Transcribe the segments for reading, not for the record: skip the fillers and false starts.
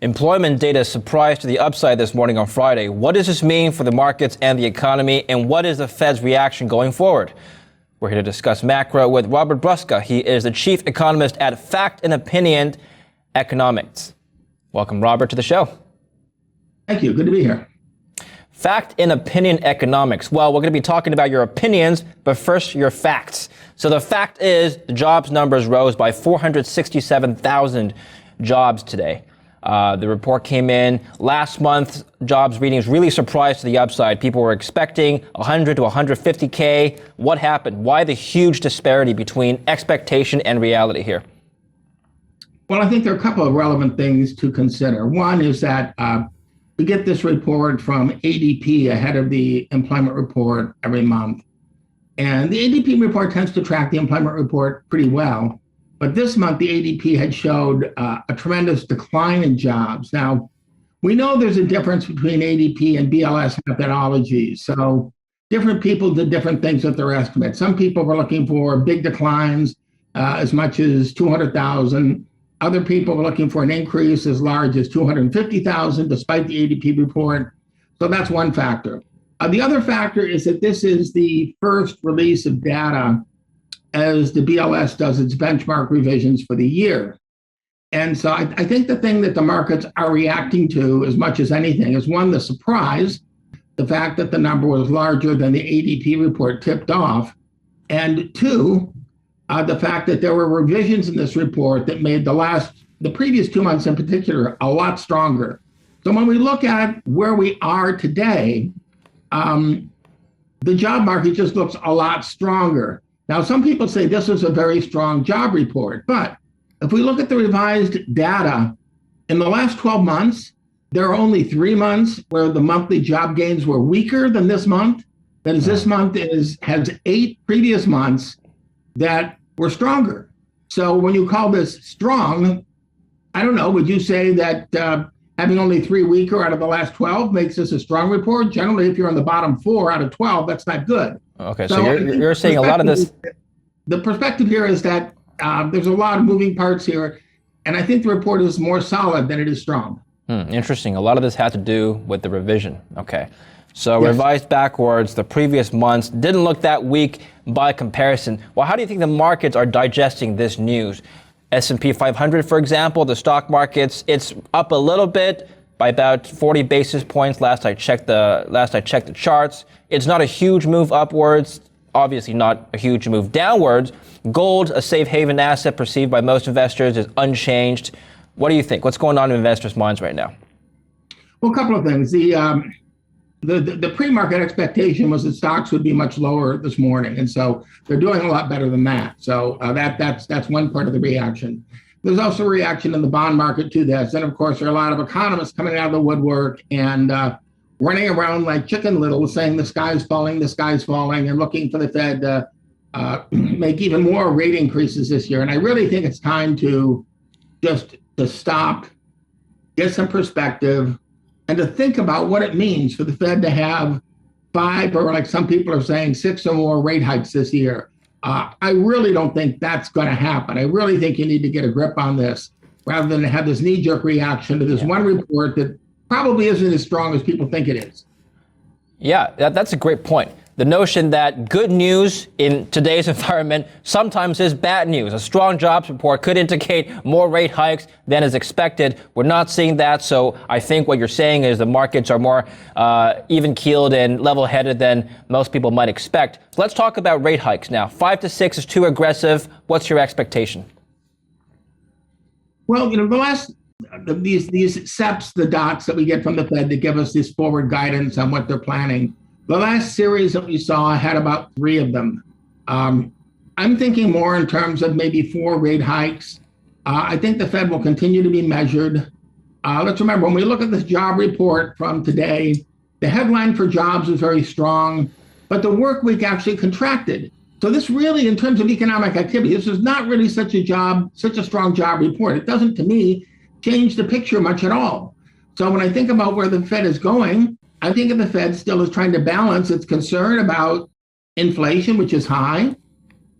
Employment data surprised to the upside this morning on Friday. What does this mean for the markets and the economy, and what is the Fed's reaction going forward? We're here to discuss macro with Robert Brusca. He is the chief economist at Fact and Opinion Economics. Welcome, Robert, to the show. Thank you. Good to be here. Fact and Opinion Economics. Well, we're going to be talking about your opinions, but first, your facts. So the fact is the jobs numbers rose by 467,000 jobs today. The report came in last month. Jobs readings really surprised to the upside. People were expecting 100 to 150K. What happened? Why the huge disparity between expectation and reality here? Well, I think there are a couple of relevant things to consider. One is that we get this report from ADP ahead of the employment report every month. And the ADP report tends to track the employment report pretty well. But this month, the ADP had showed a tremendous decline in jobs. Now, we know there's a difference between ADP and BLS methodologies. So different people did different things with their estimates. Some people were looking for big declines, as much as 200,000. Other people were looking for an increase as large as 250,000, despite the ADP report. So that's one factor. The other factor is that this is the first release of data as the BLS does its benchmark revisions for the year. And so I think the thing that the markets are reacting to as much as anything is, one, the surprise, the fact that the number was larger than the ADP report tipped off, and two, the fact that there were revisions in this report that made the previous 2 months in particular, a lot stronger. So when we look at where we are today, the job market just looks a lot stronger. Now, some people say this is a very strong job report, but if we look at the revised data, in the last 12 months, there are only 3 months where the monthly job gains were weaker than this month. That is, this month has 8 previous months that were stronger. So when you call this strong, I don't know, would you say that having only 3 weaker out of the last 12 makes this a strong report? Generally, if you're on the bottom 4 out of 12, that's not good. Okay, so you're saying a lot of this. The perspective here is that there's a lot of moving parts here, and I think the report is more solid than it is strong. Interesting. A lot of this had to do with the revision. Okay. So yes. Revised backwards, the previous months didn't look that weak by comparison. Well, how do you think the markets are digesting this news? S&P 500, for example, the stock markets, it's up a little bit by about 40 basis points. Last I checked the charts. It's not a huge move upwards, obviously not a huge move downwards. Gold, a safe haven asset perceived by most investors, is unchanged. What do you think? What's going on in investors' minds right now? Well, a couple of things. The pre-market expectation was that stocks would be much lower this morning, and so they're doing a lot better than that. So that's one part of the reaction. There's also a reaction in the bond market to this, and of course there are a lot of economists coming out of the woodwork and running around like Chicken Little, saying the sky's falling, and looking for the Fed to make even more rate increases this year. And I really think it's time to stop, get some perspective, and to think about what it means for the Fed to have 5, or like some people are saying, 6 or more rate hikes this year. I really don't think that's going to happen. I really think you need to get a grip on this rather than have this knee-jerk reaction to this one report that probably isn't as strong as people think it is. Yeah, that's a great point. The notion that good news in today's environment sometimes is bad news. A strong jobs report could indicate more rate hikes than is expected. We're not seeing that, so I think what you're saying is the markets are more even-keeled and level-headed than most people might expect. So let's talk about rate hikes now. 5 to 6 is too aggressive. What's your expectation? Well, these SEPs, the dots that we get from the Fed that give us this forward guidance on what they're planning, the last series that we saw had about 3 of them. I'm thinking more in terms of maybe 4 rate hikes. I think the Fed will continue to be measured. Let's remember, when we look at this job report from today, the headline for jobs is very strong, but the work week actually contracted. So this really, in terms of economic activity, this is not really such a strong job report. It doesn't, to me, change the picture much at all. So when I think about where the Fed is going, I think the Fed still is trying to balance its concern about inflation, which is high,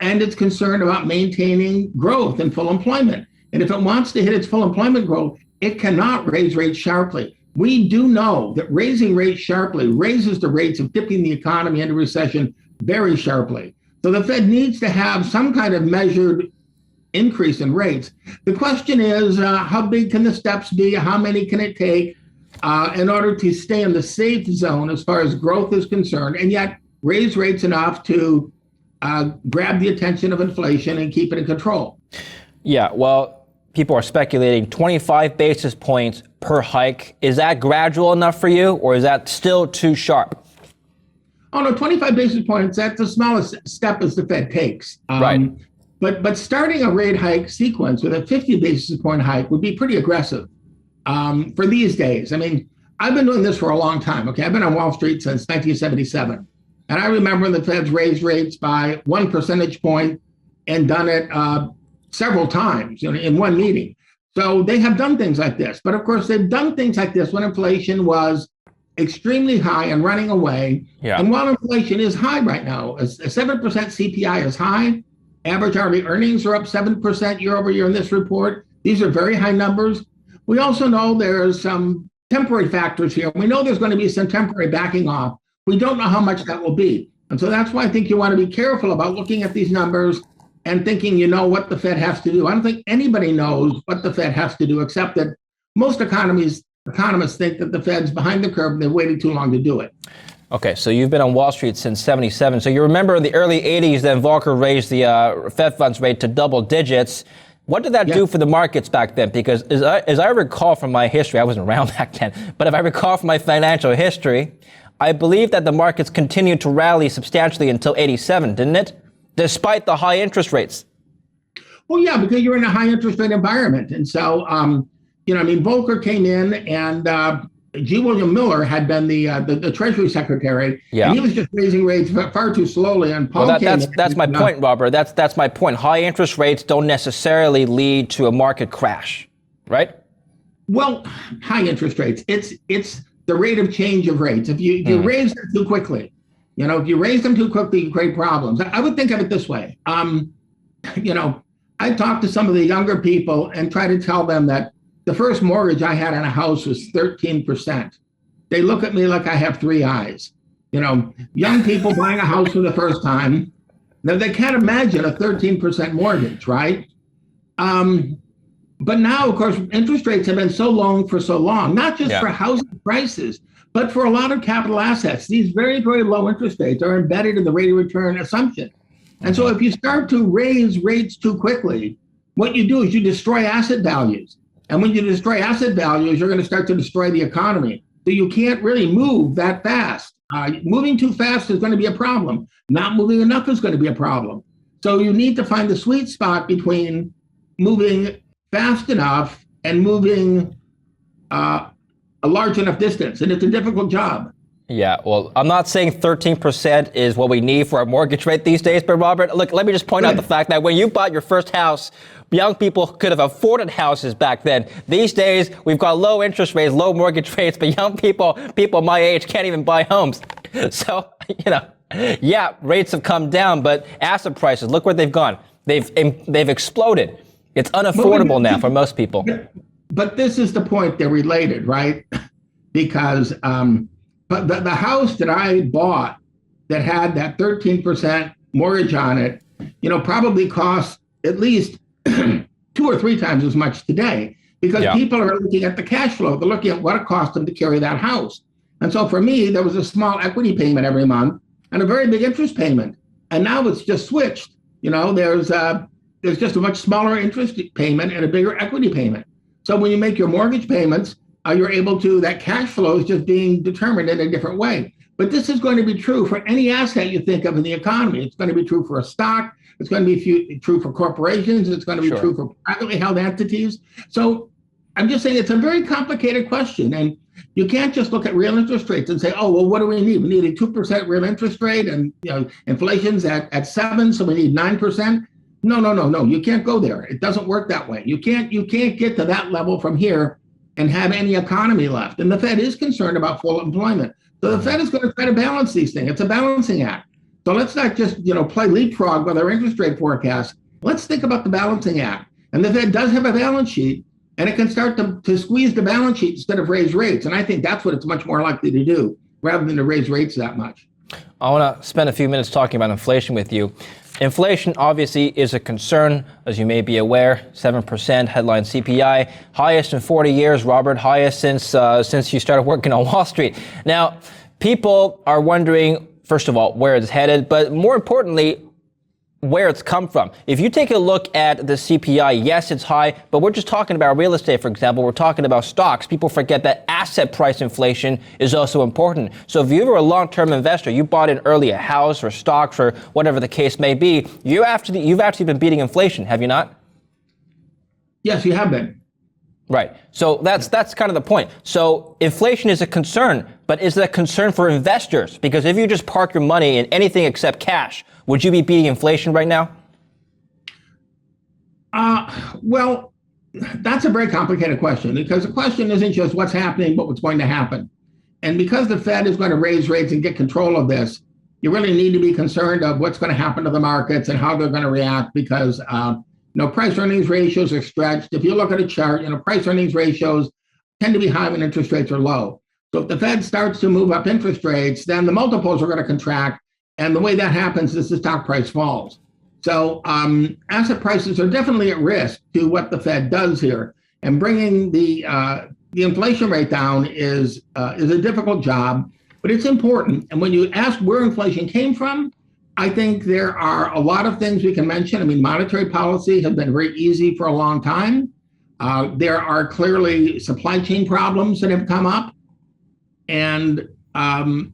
and its concern about maintaining growth and full employment. And if it wants to hit its full employment goal, it cannot raise rates sharply. We do know that raising rates sharply raises the rates of tipping the economy into recession very sharply. So the Fed needs to have some kind of measured increase in rates. The question is, how big can the steps be? How many can it take in order to stay in the safe zone as far as growth is concerned, and yet raise rates enough to grab the attention of inflation and keep it in control? Yeah, well, people are speculating 25 basis points per hike. Is that gradual enough for you, or is that still too sharp? Oh, no, 25 basis points, that's the smallest step as the Fed takes. Right. But starting a rate hike sequence with a 50 basis point hike would be pretty aggressive for these days. I mean, I've been doing this for a long time. Okay, I've been on Wall Street since 1977. And I remember when the Feds raised rates by 1 percentage point and done it several times, in one meeting. So they have done things like this. But of course, they've done things like this when inflation was extremely high and running away. Yeah. And while inflation is high right now, a 7% CPI is high. Average hourly earnings are up 7% year over year in this report. These are very high numbers. We also know there's some temporary factors here. We know there's going to be some temporary backing off. We don't know how much that will be. And so that's why I think you want to be careful about looking at these numbers and thinking you know what the Fed has to do. I don't think anybody knows what the Fed has to do, except that most economists think that the Fed's behind the curve and they've waited too long to do it. Okay, so you've been on Wall Street since 77. So you remember in the early 80s, then Volcker raised the Fed funds rate to double digits. What did that do for the markets back then? Because as I recall from my history, I wasn't around back then, but if I recall from my financial history, I believe that the markets continued to rally substantially until 87, didn't it? Despite the high interest rates. Well, yeah, because you're in a high interest rate environment. And so, Volcker came in and G. William Miller had been the Treasury Secretary, and he was just raising rates far too slowly. And Paul that's my point, Robert. That's my point. High interest rates don't necessarily lead to a market crash, right? Well, high interest rates. It's the rate of change of rates. If you raise them too quickly, if you raise them too quickly, you create problems. I would think of it this way. I talk to some of the younger people and try to tell them that the first mortgage I had on a house was 13%. They look at me like I have three eyes. Young people buying a house for the first time, now they can't imagine a 13% mortgage, right? But now, of course, interest rates have been so low for so long, not just for housing prices, but for a lot of capital assets. These very, very low interest rates are embedded in the rate of return assumption. And so if you start to raise rates too quickly, what you do is you destroy asset values. And when you destroy asset values, you're going to start to destroy the economy. So you can't really move that fast. Moving too fast is going to be a problem. Not moving enough is going to be a problem. So you need to find the sweet spot between moving fast enough and moving a large enough distance. And it's a difficult job. Yeah, well, I'm not saying 13% is what we need for a mortgage rate these days, but Robert, look, let me just point out the fact that when you bought your first house, young people could have afforded houses back then. These days, we've got low interest rates, low mortgage rates, but young people my age can't even buy homes. So, rates have come down, but asset prices, look where they've gone. They've exploded. It's unaffordable now for most people. But this is the point, they're related, right? Because but the house that I bought that had that 13% mortgage on it, probably cost at least 2 or 3 times as much today, because people are looking at the cash flow. They're looking at what it cost them to carry that house. And so for me, there was a small equity payment every month and a very big interest payment. And now it's just switched. There's just a much smaller interest payment and a bigger equity payment. So when you make your mortgage payments, you're able to, that cash flow is just being determined in a different way. But this is going to be true for any asset you think of in the economy. It's going to be true for a stock. It's going to be true for corporations. It's going to be true for privately held entities. So I'm just saying it's a very complicated question. And you can't just look at real interest rates and say, oh, well, what do we need? We need a 2% real interest rate and inflation's at 7, so we need 9%. No. You can't go there. It doesn't work that way. You can't get to that level from here and have any economy left. And the Fed is concerned about full employment. So the Fed is going to try to balance these things. It's a balancing act. So let's not just, play leapfrog with our interest rate forecast. Let's think about the balancing act. And the Fed does have a balance sheet, and it can start to squeeze the balance sheet instead of raise rates. And I think that's what it's much more likely to do, rather than to raise rates that much. I want to spend a few minutes talking about inflation with you. Inflation obviously is a concern, as you may be aware. 7% headline CPI, highest in 40 years, Robert, highest since you started working on Wall Street. Now, people are wondering, first of all, where it's headed, but more importantly, where it's come from. If you take a look at the CPI, yes, it's high, but we're just talking about real estate, for example. We're talking about stocks. People forget that asset price inflation is also important. So if you were a long-term investor, you bought in early a house or stocks or whatever the case may be, you've actually been beating inflation, have you not? Yes, you have been. Right. So that's kind of the point. So inflation is a concern, but is it a concern for investors? Because if you just park your money in anything except cash, would you be beating inflation right now? Well, that's a very complicated question, because the question isn't just what's happening, but what's going to happen. And because the Fed is going to raise rates and get control of this, you really need to be concerned of what's going to happen to the markets and how they're going to react, because price earnings ratios are stretched. If you look at a chart, price earnings ratios tend to be high when interest rates are low. So if the Fed starts to move up interest rates, then the multiples are going to contract. And the way that happens is the stock price falls. So asset prices are definitely at risk to what the Fed does here. And bringing the inflation rate down is a difficult job, but it's important. And when you ask where inflation came from, I think there are a lot of things we can mention. I mean, monetary policy has been very easy for a long time. There are clearly supply chain problems that have come up. And, I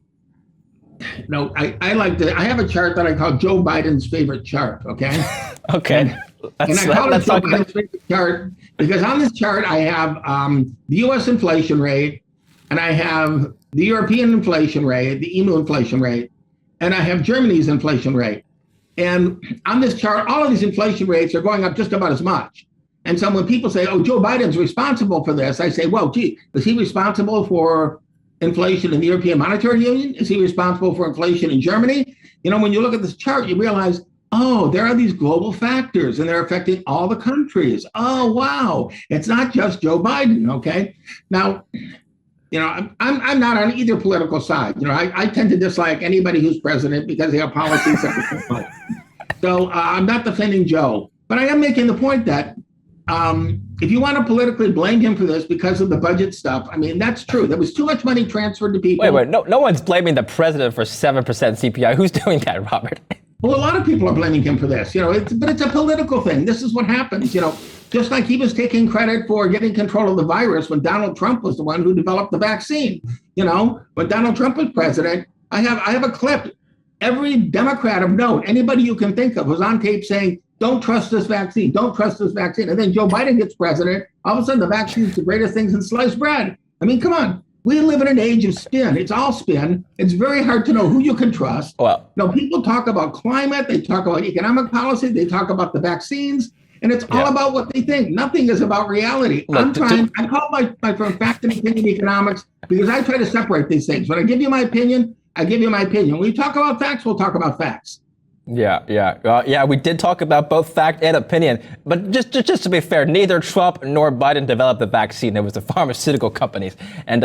have a chart that I call Joe Biden's favorite chart, okay? Okay. And I call it Joe Biden's favorite chart because on this chart I have the U.S. inflation rate, and I have the European inflation rate, the EMU inflation rate, and I have Germany's inflation rate. And on this chart, all of these inflation rates are going up just about as much. And so when people say, oh, Joe Biden's responsible for this, I say, well, gee, is he responsible for inflation in the European Monetary Union? Is he responsible for inflation in Germany? When you look at this chart, you realize, oh, there are these global factors and they're affecting all the countries. Oh, wow. It's not just Joe Biden, okay? Now, I'm not on either political side. I tend to dislike anybody who's president because they have policies that we don't like. So I'm not defending Joe, but I am making the point that if you want to politically blame him for this because of the budget stuff, I mean, that's true. There was too much money transferred to people. Wait, no one's blaming the president for 7% CPI. Who's doing that, Robert? Well, a lot of people are blaming him for this, but it's a political thing. This is what happens, just like he was taking credit for getting control of the virus when Donald Trump was the one who developed the vaccine. When Donald Trump was president, I have a clip. Every Democrat of note, anybody you can think of, was on tape saying, don't trust this vaccine, don't trust this vaccine. And then Joe Biden gets president. All of a sudden, the vaccine is the greatest thing since sliced bread. I mean, come on. We live in an age of spin. It's all spin. It's very hard to know who you can trust. Well, people talk about climate. They talk about economic policy. They talk about the vaccines. And it's all about what they think. Nothing is about reality. Look, I call my firm Fact and Opinion Economics because I try to separate these things. When I give you my opinion, I give you my opinion. When we talk about facts, we'll talk about facts. Yeah. We did talk about both fact and opinion, but just to be fair, neither Trump nor Biden developed the vaccine. It was the pharmaceutical companies. And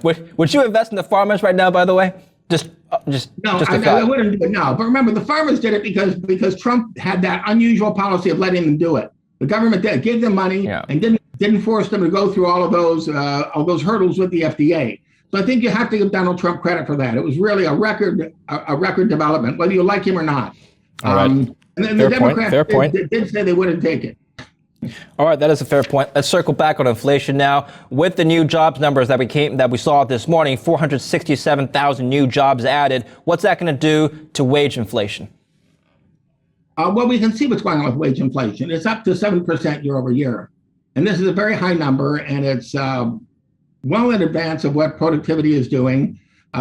would you invest in the farmers right now? By the way, I wouldn't do it now. But remember, the farmers did it because Trump had that unusual policy of letting them do it. The government gave them money and didn't force them to go through all of those hurdles with the FDA. So I think you have to give Donald Trump credit for that. It was really a record development, whether you like him or not. All right. And then the Democrats did say they wouldn't take it. All right, that is a fair point. Let's circle back on inflation now. With the new jobs numbers that we saw this morning, 467,000 new jobs added. What's that going to do to wage inflation? Well, we can see what's going on with wage inflation. It's up to 7% year over year. And this is a very high number, and it's well in advance of what productivity is doing.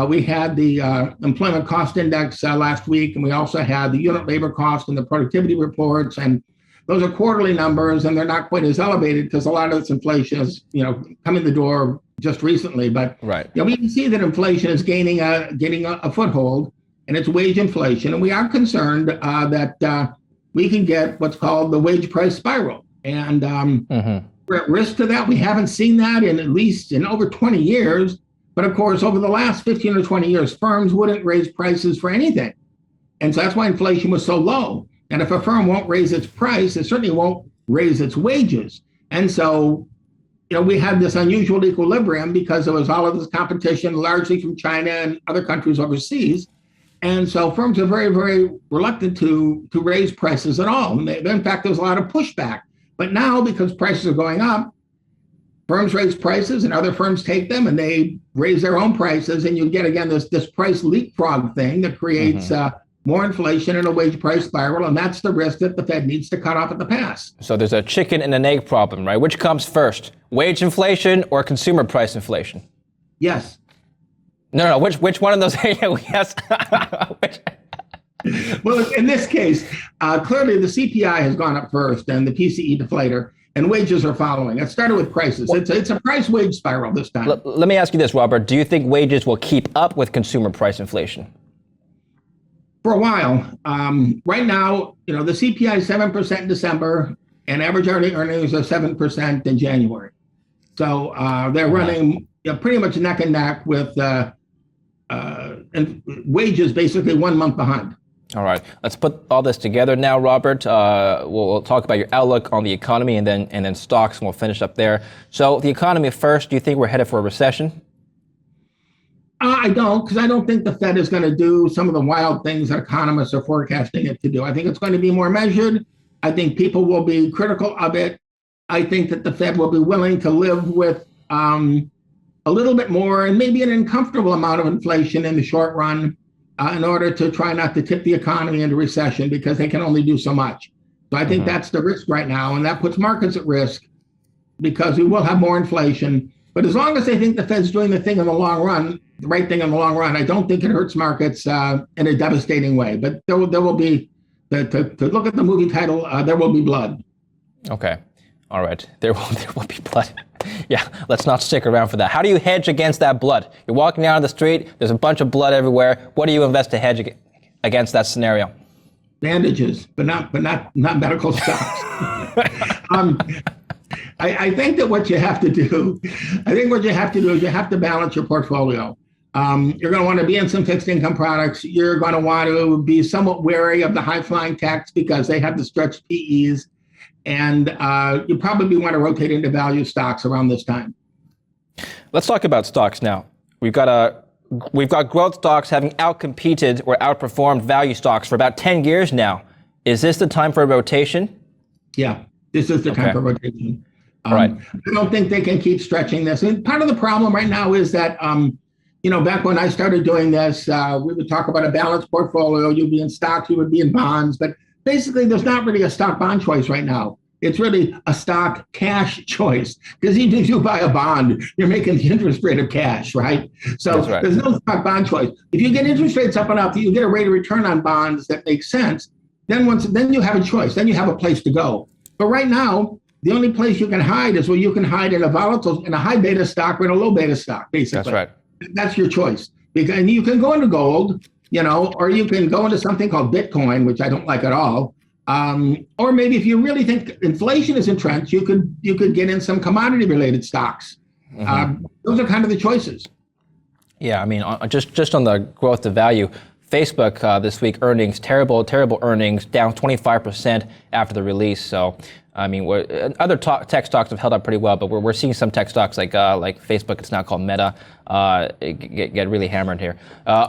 We had the employment cost index last week, and we also had the unit labor cost and the productivity reports. And those are quarterly numbers, and they're not quite as elevated because a lot of this inflation is, come in the door just recently. But we can see that inflation is gaining a foothold, and it's wage inflation. And we are concerned that we can get what's called the wage price spiral. And we're at risk to that. We haven't seen that in at least in over 20 years. But of course, over the last 15 or 20 years, firms wouldn't raise prices for anything. And so that's why inflation was so low. And if a firm won't raise its price, it certainly won't raise its wages. And so, we had this unusual equilibrium because there was all of this competition, largely from China and other countries overseas. And so firms are very, very reluctant to raise prices at all. And in fact, there's a lot of pushback. But now, because prices are going up, firms raise prices and other firms take them and they raise their own prices. And you get, again, this price leapfrog thing that creates more inflation and a wage price spiral. And that's the risk that the Fed needs to cut off at the pass. So there's a chicken and an egg problem, right? Which comes first, wage inflation or consumer price inflation? Yes. No. Which one of those? Yes. Well, in this case, clearly the CPI has gone up first and the PCE deflator, and wages are following. It started with prices. It's a price wage spiral this time. Let me ask you this, Robert. Do you think wages will keep up with consumer price inflation? For a while. Right now, the CPI is 7% in December, and average hourly earnings are 7% in January. So they're running pretty much neck and neck with and wages basically 1 month behind. All right, let's put all this together now, Robert. We'll talk about your outlook on the economy and then stocks, and we'll finish up there. So the economy first, do you think we're headed for a recession? I don't, because I don't think the Fed is going to do some of the wild things that economists are forecasting it to do. I think it's going to be more measured. I think people will be critical of it. I think that the Fed will be willing to live with a little bit more and maybe an uncomfortable amount of inflation in the short run in order to try not to tip the economy into recession, because they can only do so much. So I think that's the risk right now, and that puts markets at risk because we will have more inflation. But as long as they think the Fed's doing the thing in the long run, the right thing in the long run, I don't think it hurts markets in a devastating way. But there will be, to look at the movie title, there will be blood. Okay. All right. There will be blood. Yeah, let's not stick around for that. How do you hedge against that blood? You're walking down the street, there's a bunch of blood everywhere. What do you invest to hedge against that scenario? Bandages, but not medical stocks. I think that what you have to do, is you have to balance your portfolio. You're going to want to be in some fixed income products. You're going to want to be somewhat wary of the high flying techs because they have the stretched PEs. And you probably want to rotate into value stocks around this time. Let's talk about stocks now. We've got growth stocks having outcompeted or outperformed value stocks for about 10 years now. Is this the time for a rotation? Yeah, this is the time for rotation. All right. I don't think they can keep stretching this. And part of the problem right now is that, back when I started doing this, we would talk about a balanced portfolio. You'd be in stocks, you would be in bonds, but basically, there's not really a stock bond choice right now. It's really a stock cash choice, because even if you buy a bond, you're making the interest rate of cash, right? So There's no stock bond choice. If you get interest rates up enough that you get a rate of return on bonds that makes sense, then you have a choice. Then you have a place to go. But right now, the only place you can hide is where you can hide in a high beta stock or in a low beta stock, basically. That's right. That's your choice. And you can go into gold, or you can go into something called Bitcoin, which I don't like at all. Or maybe if you really think inflation is entrenched, you could get in some commodity-related stocks. Those are kind of the choices. Yeah, I mean, just on the growth of value, Facebook this week earnings, terrible earnings, down 25% after the release. So, I mean, other tech stocks have held up pretty well, but we're seeing some tech stocks like Facebook, it's now called Meta, get really hammered here.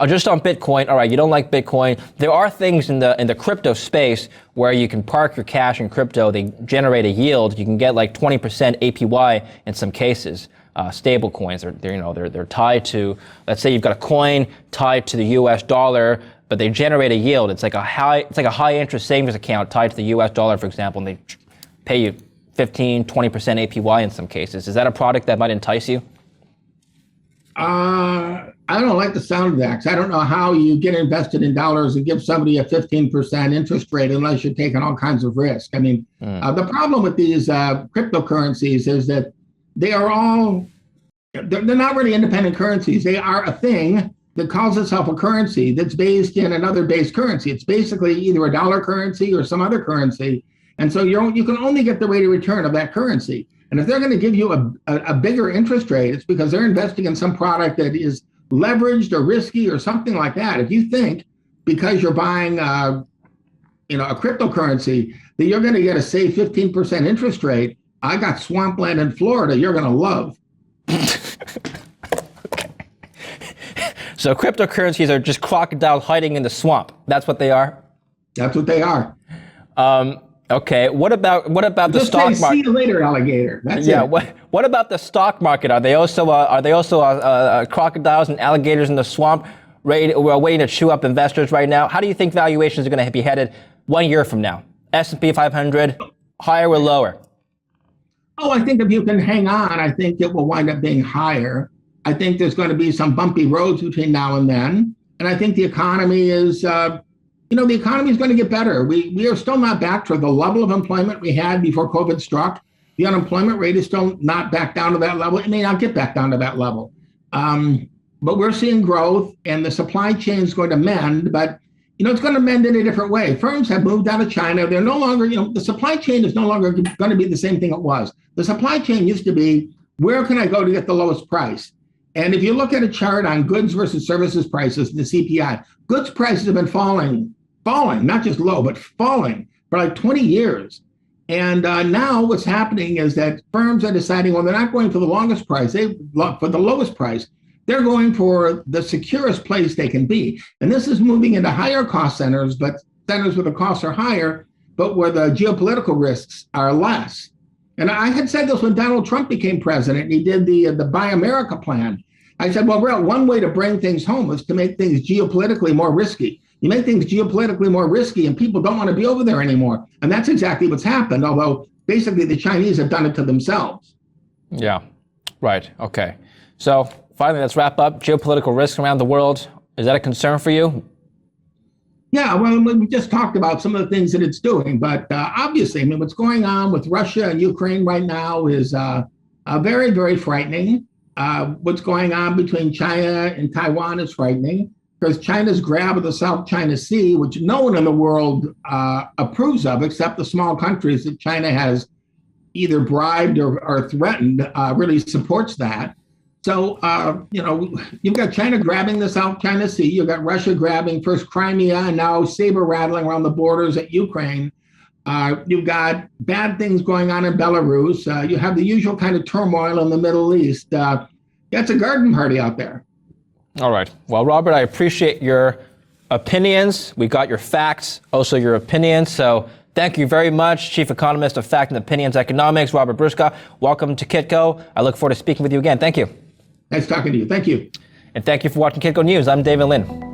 Just on Bitcoin, all right, you don't like Bitcoin. There are things in the crypto space where you can park your cash in crypto. They generate a yield. You can get like 20% APY in some cases. Stable coins, they're tied to, let's say you've got a coin tied to the US dollar, but they generate a yield. It's like a high interest savings account tied to the US dollar, for example, and they pay you 15, 20% APY in some cases. Is that a product that might entice you? I don't like the sound of that, because I don't know how you get invested in dollars and give somebody a 15% interest rate unless you're taking all kinds of risk. I mean, the problem with these cryptocurrencies is that they're not really independent currencies. They are a thing that calls itself a currency that's based in another base currency. It's basically either a dollar currency or some other currency. And so you can only get the rate of return of that currency. And if they're going to give you a bigger interest rate, it's because they're investing in some product that is leveraged or risky or something like that. If you think because you're buying a cryptocurrency that you're going to get a, say, 15% interest rate, I got swampland in Florida you're going to love. So cryptocurrencies are just crocodiles hiding in the swamp. That's what they are? That's what they are. Okay. What about the stock market? See you later, alligator. That's it. What about the stock market? Are they also crocodiles and alligators in the swamp, waiting to chew up investors right now? How do you think valuations are going to be headed 1 year from now? S&P 500, higher or lower? Oh, I think if you can hang on, I think it will wind up being higher. I think there's going to be some bumpy roads between now and then. And I think the economy is, the economy is going to get better. We are still not back to the level of employment we had before COVID struck. The unemployment rate is still not back down to that level. It may not get back down to that level. But we're seeing growth, and the supply chain is going to mend, but it's going to mend in a different way. Firms have moved out of China. They're no longer, the supply chain is no longer going to be the same thing it was. The supply chain used to be, where can I go to get the lowest price? And if you look at a chart on goods versus services prices, the CPI, goods prices have been falling, not just low, but falling for like 20 years. And now what's happening is that firms are deciding, well, they're not going for the longest price, for the lowest price. They're going for the securest place they can be. And this is moving into higher cost centers, but centers where the costs are higher, but where the geopolitical risks are less. And I had said this when Donald Trump became president, and he did the Buy America plan. I said, well, one way to bring things home is to make things geopolitically more risky. You make things geopolitically more risky, and people don't want to be over there anymore. And that's exactly what's happened, although basically the Chinese have done it to themselves. Yeah, right. Okay. So finally, let's wrap up. Geopolitical risk around the world. Is that a concern for you? Yeah, well, we just talked about some of the things that it's doing. But obviously, what's going on with Russia and Ukraine right now is very, very frightening. What's going on between China and Taiwan is frightening, because China's grab of the South China Sea, which no one in the world approves of, except the small countries that China has either bribed or threatened, really supports that. So, you've got China grabbing the South China Sea. You've got Russia grabbing first Crimea and now saber rattling around the borders at Ukraine. You've got bad things going on in Belarus. You have the usual kind of turmoil in the Middle East. It's a garden party out there. All right. Well, Robert, I appreciate your opinions. We got your facts, also your opinions. So thank you very much, Chief Economist of Fact and Opinions Economics, Robert Brusca. Welcome to Kitco. I look forward to speaking with you again. Thank you. Nice talking to you. Thank you. And thank you for watching Kitco News. I'm David Lin.